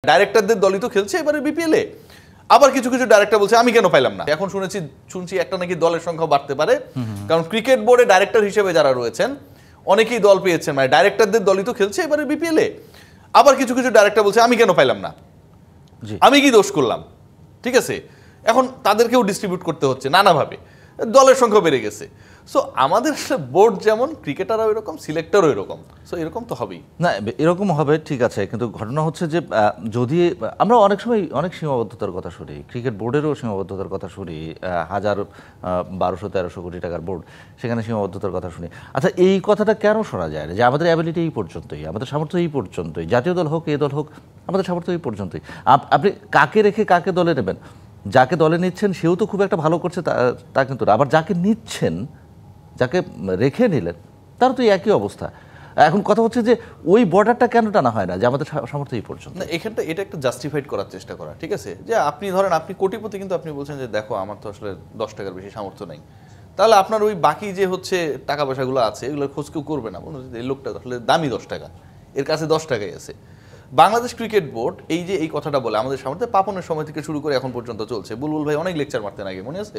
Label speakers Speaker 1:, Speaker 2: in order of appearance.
Speaker 1: ডাইরেক্টরদের দলই তো খেলছে এবারে বিপিএল এ। আবার কিছু কিছু ডাইরেক্টর বলছে আমি কেন পাইলাম না। এখন শুনছি একটা নাকি দলের সংখ্যা বাড়তে পারে, কারণ ক্রিকেট বোর্ডে ডাইরেক্টর হিসেবে যারা রয়েছেন অনেকেই দল পেয়েছেন, মানে ডাইরেক্টরদের দলই তো খেলছে এবারে বিপিএল এ। আবার কিছু কিছু ডাইরেক্টর বলছে আমি কেন পাইলাম না, আমি কি দোষ করলাম। ঠিক আছে, এখন তাদেরকেও ডিস্ট্রিবিউট করতে হচ্ছে নানাভাবে, দলের সংখ্যা বেড়ে গেছে। সো আমাদের বোর্ড যেমন, ক্রিকেটারও এরকম, সিলেক্টরও এরকম। সো এরকম তো হবেই
Speaker 2: না, এরকম হবে ঠিক আছে, কিন্তু ঘটনা হচ্ছে যে যদি আমরা অনেক সময় অনেক সীমাবদ্ধতার কথা শুনি, ক্রিকেট বোর্ডেরও সীমাবদ্ধতার কথা শুনি, 1200-1300 কোটি টাকার বোর্ড, সেখানে সীমাবদ্ধতার কথা শুনি। আচ্ছা, এই কথাটা কেন শোনা যায় না যে আমাদের অ্যাবিলিটি এই পর্যন্তই, আমাদের সামর্থ্য এই পর্যন্তই, জাতীয় দল হোক এ দল হোক আমাদের সামর্থ্য এই পর্যন্তই। আপনি কাকে রেখে কাকে দলে নেবেন? যাকে দলে নিচ্ছেন সেও তো খুব একটা ভালো করছে তা কিন্তু না, আবার যাকে নিচ্ছেন, যাকে রেখে নিলেন তারও তো একই অবস্থা। এখন কথা হচ্ছে যে ওই বর্ডারটা কেন টানা হয় না যে আমাদের সামর্থ্য এই পর্যন্ত?
Speaker 1: না, এখানটা এটা একটা জাস্টিফাইড করার চেষ্টা করা, ঠিক আছে, যে আপনি ধরেন আপনি কোটিপতি, কিন্তু আপনি বলছেন যে দেখো আমার তো আসলে 10 টাকার বেশি সামর্থ্য নাই, তাহলে আপনার ওই বাকি যে হচ্ছে টাকা পয়সাগুলো আছে এগুলোর খোঁজ কেউ করবে না। বলুন এই লোকটা আসলে দামি 10 টাকা, এর কাছে 10 টাকাই আছে। বাংলাদেশ ক্রিকেট বোর্ড এই যে এই কথাটা বলে আমাদের সামর্থ্য পাপনের সময় থেকে শুরু করে এখন পর্যন্ত চলছে। বুলবুল ভাই অনেক লেকচার মারতেন আগে, মনে আছে?